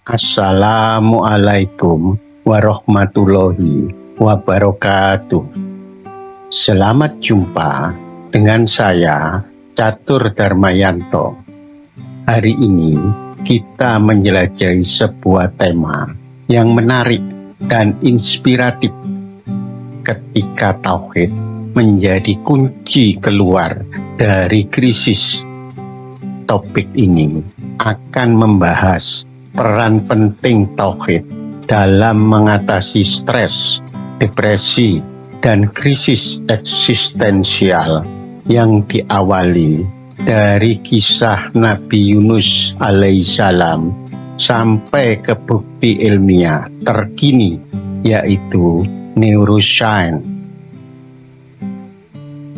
Assalamualaikum warahmatullahi wabarakatuh. Selamat jumpa dengan saya, Catur Darmayanto. Hari ini kita menjelajahi sebuah tema yang menarik dan inspiratif ketika tauhid menjadi kunci keluar dari krisis. Topik ini akan membahas peran penting tauhid dalam mengatasi stres, depresi, dan krisis eksistensial yang diawali dari kisah Nabi Yunus alaihissalam sampai ke bukti ilmiah terkini, yaitu neuroscience.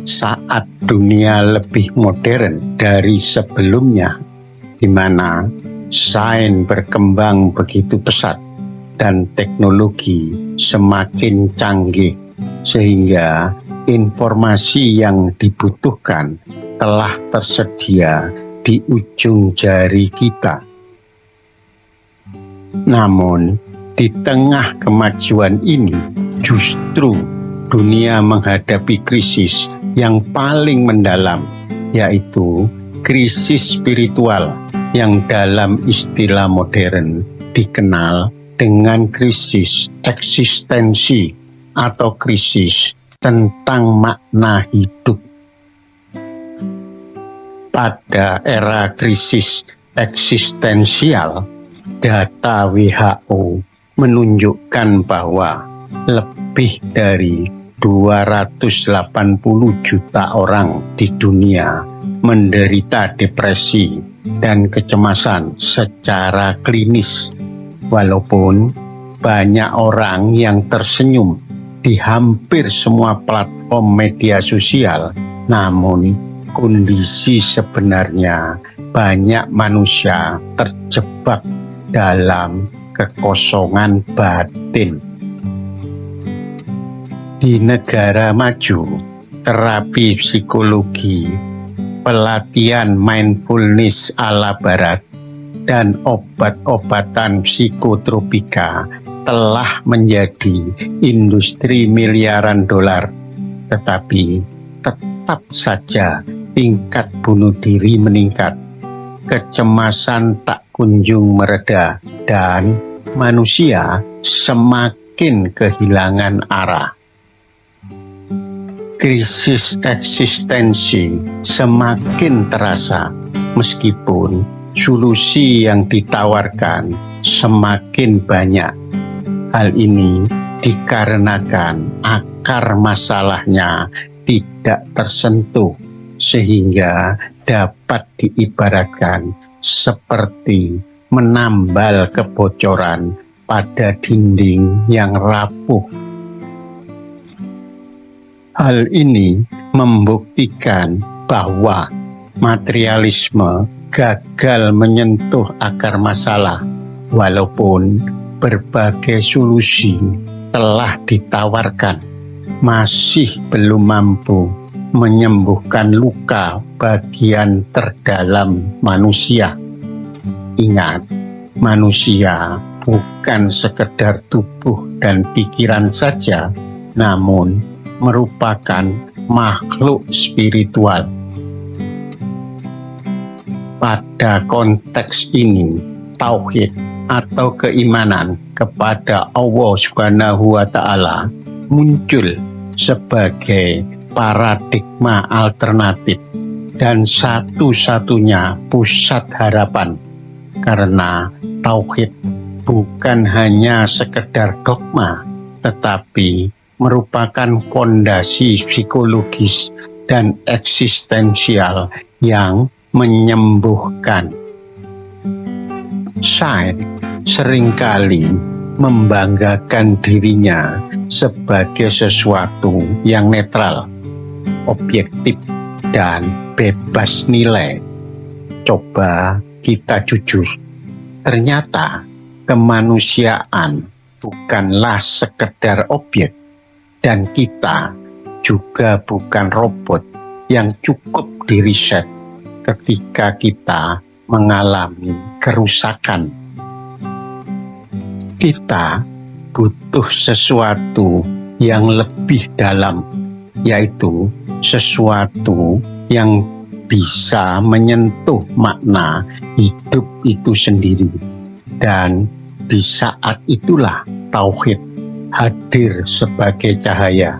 Saat dunia lebih modern dari sebelumnya, di mana sains berkembang begitu pesat dan teknologi semakin canggih, sehingga informasi yang dibutuhkan telah tersedia di ujung jari kita. Namun, di tengah kemajuan ini, justru dunia menghadapi krisis yang paling mendalam, yaitu krisis spiritual yang dalam istilah modern dikenal dengan krisis eksistensi atau krisis tentang makna hidup. Pada era krisis eksistensial, data WHO menunjukkan bahwa lebih dari 280 juta orang di dunia menderita depresi dan kecemasan secara klinis. Walaupun banyak orang yang tersenyum di hampir semua platform media sosial, namun kondisi sebenarnya banyak manusia terjebak dalam kekosongan batin. Di negara maju, terapi psikologi, pelatihan mindfulness ala barat, dan obat-obatan psikotropika telah menjadi industri miliaran dolar. Tetapi tetap saja tingkat bunuh diri meningkat, kecemasan tak kunjung mereda, dan manusia semakin kehilangan arah. Krisis eksistensi semakin terasa meskipun solusi yang ditawarkan semakin banyak. Hal ini dikarenakan akar masalahnya tidak tersentuh, sehingga dapat diibaratkan seperti menambal kebocoran pada dinding yang rapuh. Hal ini membuktikan bahwa materialisme gagal menyentuh akar masalah, walaupun berbagai solusi telah ditawarkan, masih belum mampu menyembuhkan luka bagian terdalam manusia. Ingat, manusia bukan sekedar tubuh dan pikiran saja, namun merupakan makhluk spiritual. Pada konteks ini, tauhid atau keimanan kepada Allah Subhanahu wa Ta'ala muncul sebagai paradigma alternatif dan satu-satunya pusat harapan, karena tauhid bukan hanya sekedar dogma, tetapi merupakan fondasi psikologis dan eksistensial yang menyembuhkan. Sains seringkali membanggakan dirinya sebagai sesuatu yang netral, objektif, dan bebas nilai. Coba kita jujur, ternyata kemanusiaan bukanlah sekedar objek, dan kita juga bukan robot yang cukup diriset ketika kita mengalami kerusakan. Kita butuh sesuatu yang lebih dalam, yaitu sesuatu yang bisa menyentuh makna hidup itu sendiri. Dan di saat itulah tauhid hadir sebagai cahaya,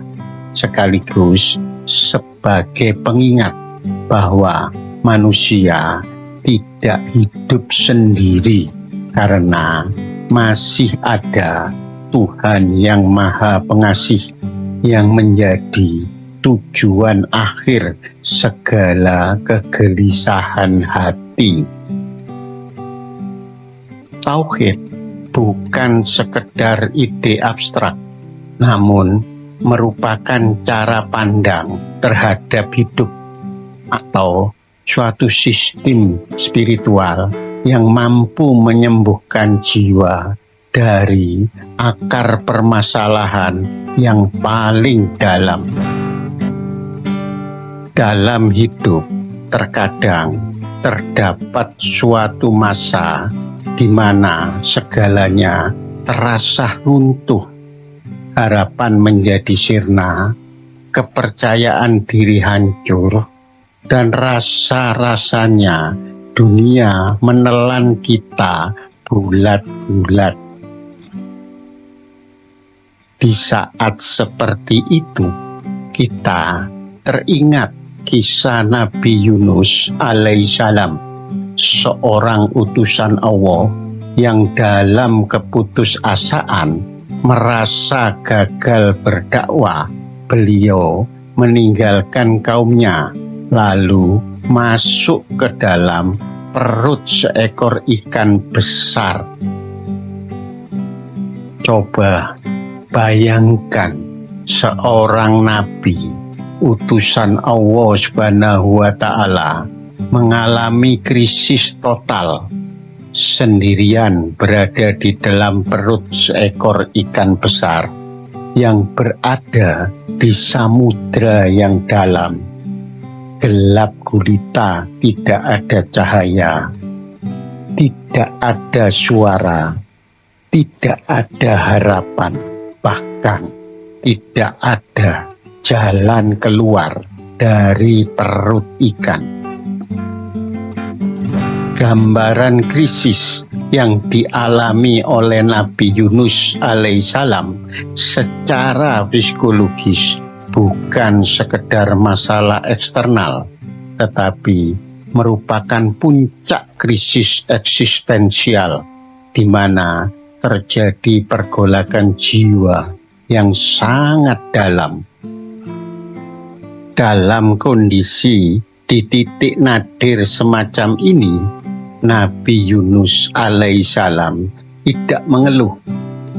sekaligus sebagai pengingat bahwa manusia tidak hidup sendiri karena masih ada Tuhan yang Maha Pengasih yang menjadi tujuan akhir segala kegelisahan hati. Tauhid bukan sekedar ide abstrak, namun merupakan cara pandang terhadap hidup atau suatu sistem spiritual yang mampu menyembuhkan jiwa dari akar permasalahan yang paling dalam. Dalam hidup, terkadang terdapat suatu masa di mana segalanya terasa runtuh, harapan menjadi sirna, kepercayaan diri hancur, dan rasa-rasanya dunia menelan kita bulat-bulat. Di saat seperti itu, kita teringat kisah Nabi Yunus alaihissalam, seorang utusan Allah yang dalam keputusasaan merasa gagal berdakwah. Beliau meninggalkan kaumnya, lalu masuk ke dalam perut seekor ikan besar. Coba bayangkan seorang nabi, utusan Allah Subhanahu wa Ta'ala, mengalami krisis total, sendirian berada di dalam perut seekor ikan besar yang berada di samudra yang dalam. Gelap gulita, tidak ada cahaya, tidak ada suara, tidak ada harapan, bahkan tidak ada jalan keluar dari perut ikan. Gambaran krisis yang dialami oleh Nabi Yunus alaihissalam secara psikologis bukan sekedar masalah eksternal, tetapi merupakan puncak krisis eksistensial di mana terjadi pergolakan jiwa yang sangat dalam. Dalam kondisi di titik nadir semacam ini, Nabi Yunus alaihissalam tidak mengeluh,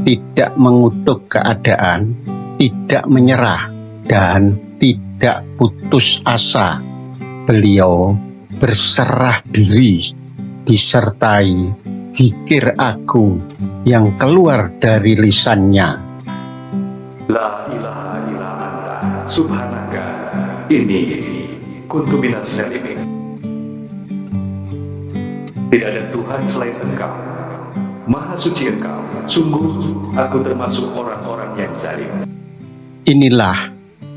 tidak mengutuk keadaan, tidak menyerah, dan tidak putus asa. Beliau berserah diri disertai zikir agung yang keluar dari lisannya. La ilaha illa anta subhanaka inni kuntu minas zalimin. Tidak ada Tuhan selain Engkau, Maha Suci Engkau, sungguh aku termasuk orang-orang yang zalim. Inilah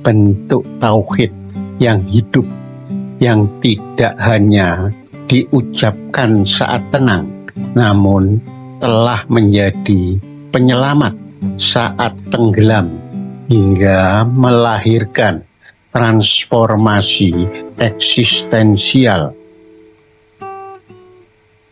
bentuk tauhid yang hidup, yang tidak hanya diucapkan saat tenang, namun telah menjadi penyelamat saat tenggelam hingga melahirkan transformasi eksistensial.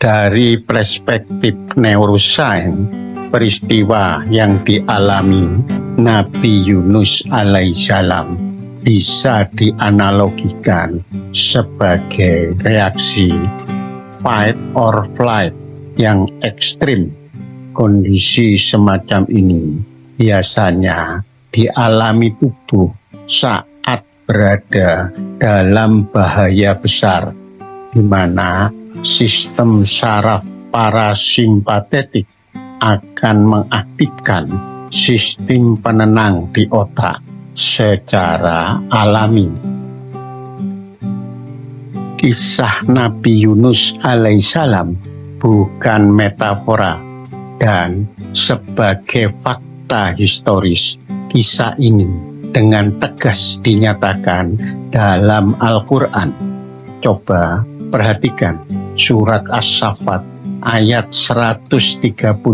Dari perspektif neurosains, peristiwa yang dialami Nabi Yunus alaihissalam bisa dianalogikan sebagai reaksi fight or flight yang ekstrim. Kondisi semacam ini biasanya dialami tubuh saat berada dalam bahaya besar, di mana sistem saraf parasimpatetik akan mengaktifkan sistem penenang di otak secara alami. Kisah Nabi Yunus alaihissalam bukan metafora Dan sebagai fakta historis, kisah ini dengan tegas dinyatakan dalam Al-Quran. Coba perhatikan surat As-Saffat ayat 139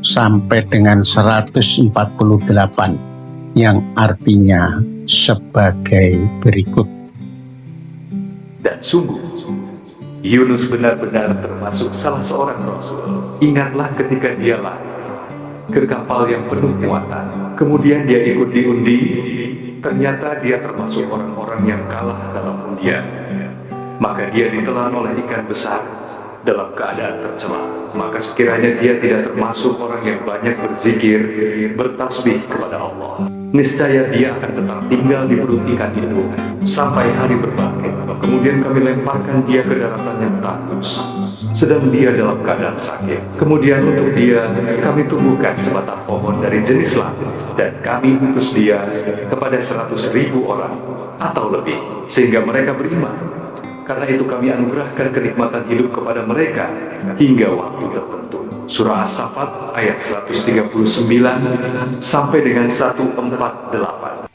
sampai dengan 148 yang artinya sebagai berikut. Dan sungguh, Yunus benar-benar termasuk salah seorang rasul. Ingatlah ketika dia lari ke kapal yang penuh muatan. Kemudian dia ikut diundi. Ternyata dia termasuk orang-orang yang kalah dalam undian. Maka dia ditelan oleh ikan besar dalam keadaan tercela. Maka sekiranya dia tidak termasuk orang yang banyak berzikir, bertasbih kepada Allah, niscaya dia akan tetap tinggal di perut ikan itu sampai hari berbangkit. Kemudian kami lemparkan dia ke daratan yang tandus, sedang dia dalam keadaan sakit. Kemudian untuk dia kami tumbuhkan sebatang pohon dari jenis langit, dan kami utus dia kepada 100.000 orang atau lebih, sehingga mereka beriman. Karena itu kami anugerahkan kenikmatan hidup kepada mereka hingga waktu tertentu. Surah As-Saffat ayat 139 sampai dengan 148.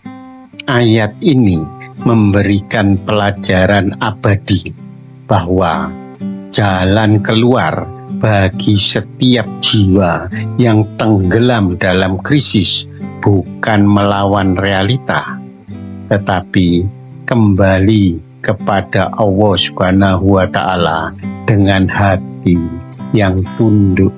Ayat ini memberikan pelajaran abadi bahwa jalan keluar bagi setiap jiwa yang tenggelam dalam krisis bukan melawan realita, tetapi kembali kepada Allah Subhanahu wa Ta'ala dengan hati yang tunduk.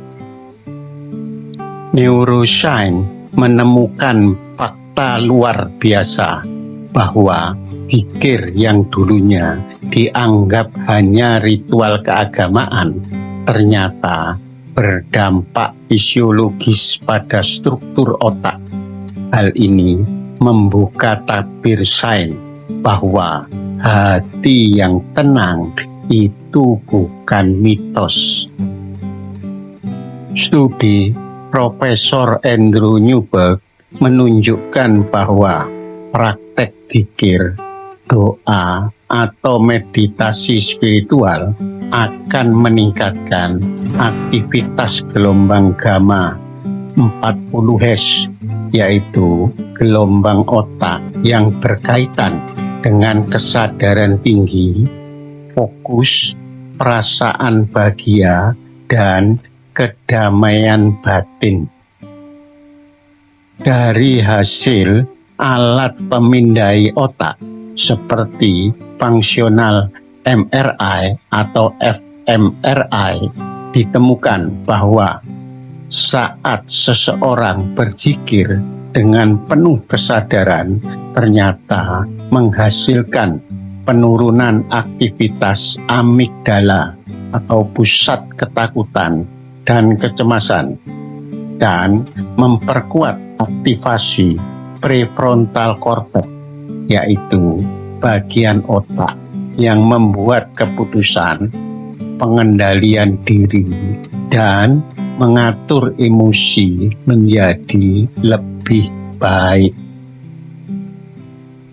Neuroscience menemukan fakta luar biasa bahwa zikir yang dulunya dianggap hanya ritual keagamaan ternyata berdampak fisiologis pada struktur otak. Hal ini membuka tabir sains bahwa hati yang tenang itu bukan mitos. Studi Profesor Andrew Newberg menunjukkan bahwa praktek zikir, doa, atau meditasi spiritual akan meningkatkan aktivitas gelombang gamma 40 Hz, yaitu gelombang otak yang berkaitan dengan kesadaran tinggi, fokus, perasaan bahagia, dan kedamaian batin. Dari hasil alat pemindai otak seperti fungsional MRI atau fMRI, ditemukan bahwa saat seseorang berzikir dengan penuh kesadaran ternyata menghasilkan penurunan aktivitas amigdala atau pusat ketakutan dan kecemasan, dan memperkuat aktivasi prefrontal cortex, yaitu bagian otak yang membuat keputusan, pengendalian diri, dan mengatur emosi menjadi lebih baik.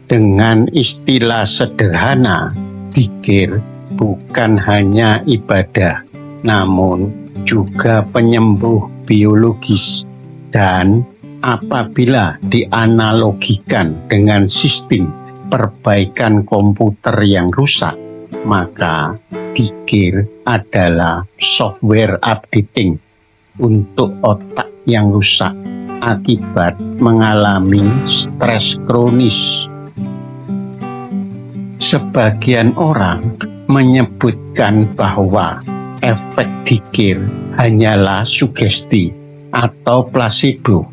Dengan istilah sederhana, zikir bukan hanya ibadah, namun juga penyembuh biologis, dan apabila dianalogikan dengan sistem perbaikan komputer yang rusak, maka zikir adalah software updating untuk otak yang rusak akibat mengalami stres kronis. Sebagian orang menyebutkan bahwa efek zikir hanyalah sugesti atau placebo,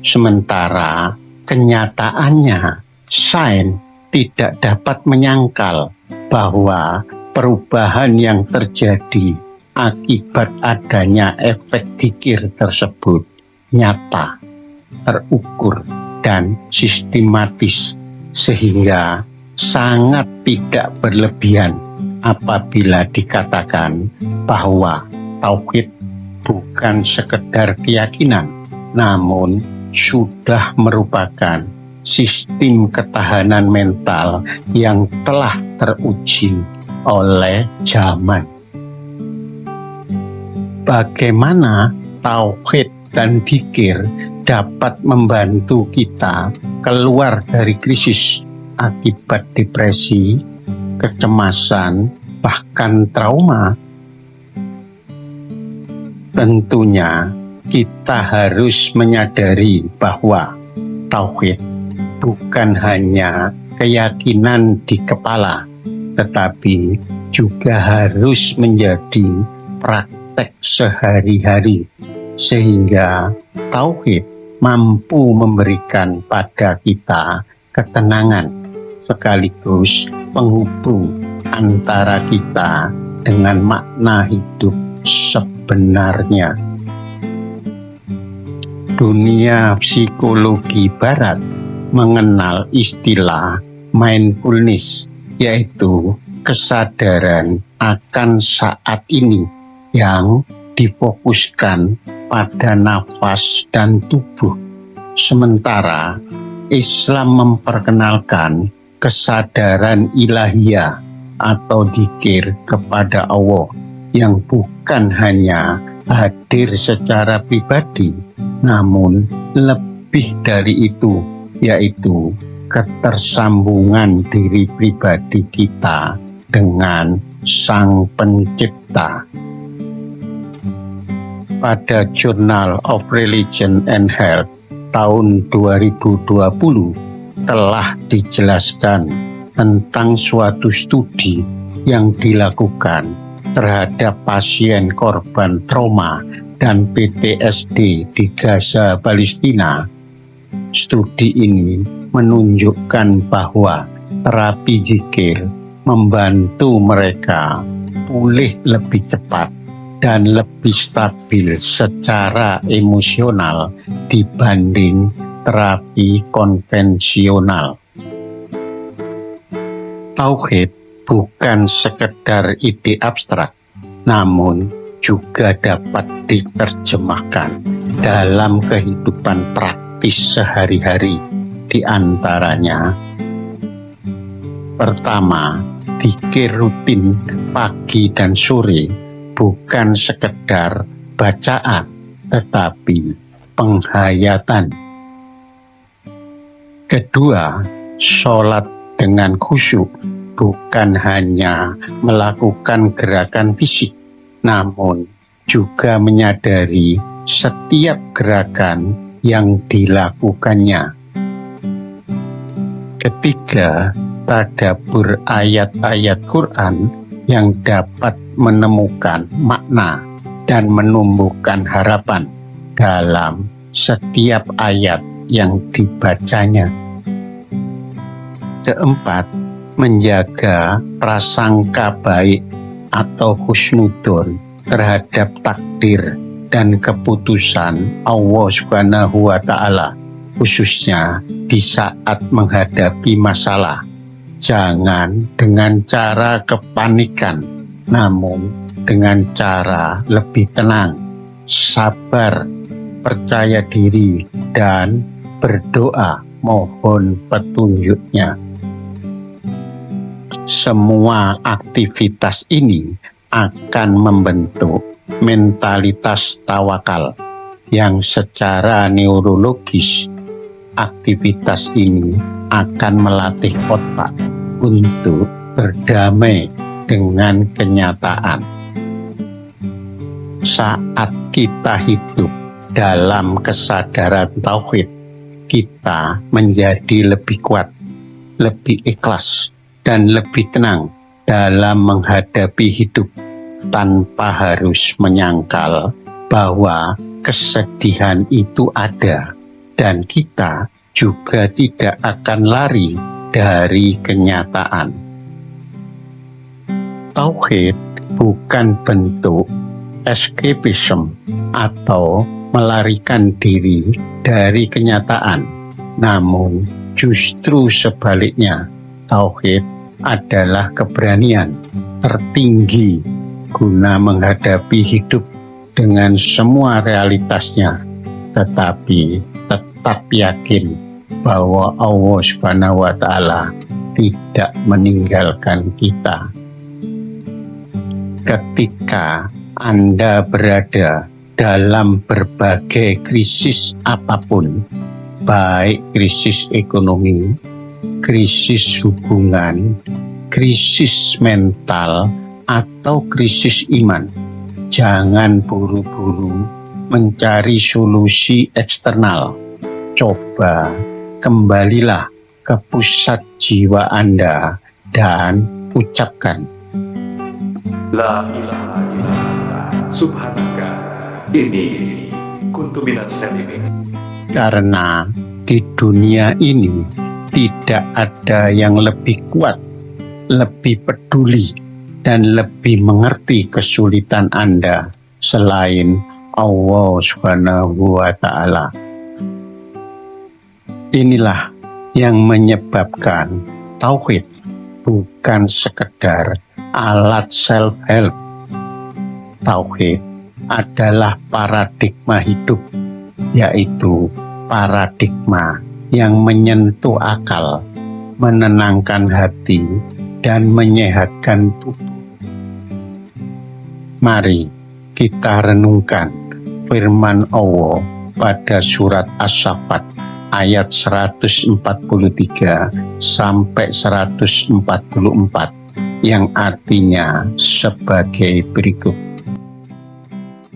sementara kenyataannya sains tidak dapat menyangkal bahwa perubahan yang terjadi akibat adanya efek zikir tersebut nyata, terukur, dan sistematis, sehingga sangat tidak berlebihan apabila dikatakan bahwa tauhid bukan sekedar keyakinan, namun sudah merupakan sistem ketahanan mental yang telah teruji oleh zaman. Bagaimana tauhid dan dzikir dapat membantu kita keluar dari krisis akibat depresi, kecemasan, bahkan trauma. Tentunya kita harus menyadari bahwa tauhid bukan hanya keyakinan di kepala, tetapi juga harus menjadi praktek sehari-hari, sehingga tauhid mampu memberikan pada kita ketenangan sekaligus penghubung antara kita dengan makna hidup sebenarnya. Dunia psikologi barat mengenal istilah mindfulness, yaitu kesadaran akan saat ini yang difokuskan pada nafas dan tubuh. Sementara Islam memperkenalkan kesadaran ilahiyah atau dzikir kepada Allah yang bukan hanya hadir secara pribadi, namun lebih dari itu, yaitu ketersambungan diri pribadi kita dengan Sang Pencipta. Pada Journal of Religion and Health tahun 2020 telah dijelaskan tentang suatu studi yang dilakukan terhadap pasien korban trauma dan PTSD di Gaza, Palestina. Studi ini menunjukkan bahwa terapi zikir membantu mereka pulih lebih cepat dan lebih stabil secara emosional dibanding terapi konvensional. Tauhid bukan sekedar ide abstrak, namun juga dapat diterjemahkan dalam kehidupan praktis sehari-hari. Di antaranya, pertama, dzikir rutin pagi dan sore bukan sekedar bacaan, tetapi penghayatan. Kedua, sholat dengan khusyuk bukan hanya melakukan gerakan fisik, namun juga menyadari setiap gerakan yang dilakukannya. Ketiga, tadabbur ayat-ayat Quran yang dapat menemukan makna dan menumbuhkan harapan dalam setiap ayat yang dibacanya. Keempat, menjaga prasangka baik atau husnudon terhadap takdir dan keputusan Allah Subhanahu wa Ta'ala, khususnya di saat menghadapi masalah. Jangan dengan cara kepanikan, namun dengan cara lebih tenang, sabar, percaya diri, dan berdoa mohon petunjuknya. Semua aktivitas ini akan membentuk mentalitas tawakal yang secara neurologis aktivitas ini akan melatih otak untuk berdamai dengan kenyataan. Saat kita hidup dalam kesadaran tauhid, kita menjadi lebih kuat, lebih ikhlas, dan lebih tenang dalam menghadapi hidup tanpa harus menyangkal bahwa kesedihan itu ada dan kita juga tidak akan lari dari kenyataan. Tauhid bukan bentuk escapism atau melarikan diri dari kenyataan, namun justru sebaliknya, tauhid adalah keberanian tertinggi guna menghadapi hidup dengan semua realitasnya, tetapi tetap yakin bahwa Allah Subhanahu wa Ta'ala tidak meninggalkan kita. Ketika Anda berada dalam berbagai krisis apapun, baik krisis ekonomi, krisis hubungan, krisis mental, atau krisis iman. Jangan buru-buru mencari solusi eksternal. Coba kembalilah ke pusat jiwa Anda dan ucapkan, La ilaha illallah, subhanaka, ini kuntu minas salimin. karena di dunia ini tidak ada yang lebih kuat, lebih peduli, dan lebih mengerti kesulitan Anda selain Allah Subhanahu wa Ta'ala. Inilah yang menyebabkan tauhid bukan sekedar alat self-help. Tauhid adalah paradigma hidup, yaitu paradigma yang menyentuh akal, menenangkan hati, dan menyehatkan tubuh. Mari kita renungkan firman Allah pada surat As-Saffat ayat 143 sampai 144 yang artinya sebagai berikut.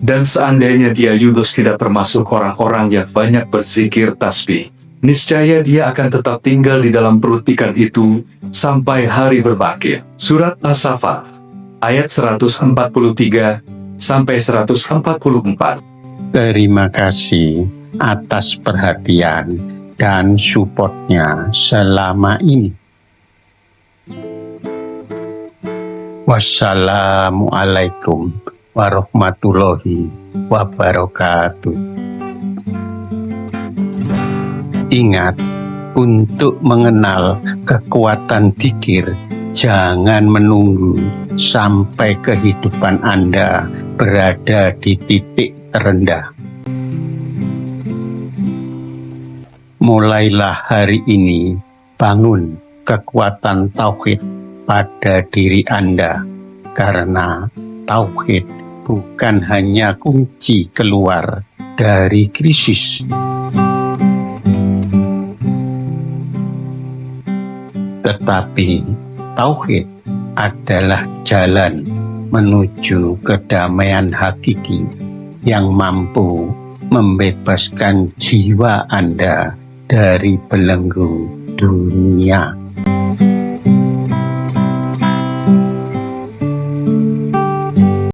Dan seandainya dia Yunus tidak termasuk orang-orang yang banyak berzikir tasbih, niscaya dia akan tetap tinggal di dalam perut ikan itu sampai hari berbakit. Surat As-Saffat ayat 143 sampai 144. Terima kasih atas perhatian dan supportnya selama ini. Wassalamualaikum warahmatullahi wabarakatuh. Ingat, untuk mengenal kekuatan dzikir, jangan menunggu sampai kehidupan Anda berada di titik terendah. Mulailah hari ini bangun kekuatan tauhid pada diri Anda, karena tauhid bukan hanya kunci keluar dari krisis, tetapi tauhid adalah jalan menuju kedamaian hakiki yang mampu membebaskan jiwa Anda dari belenggu dunia.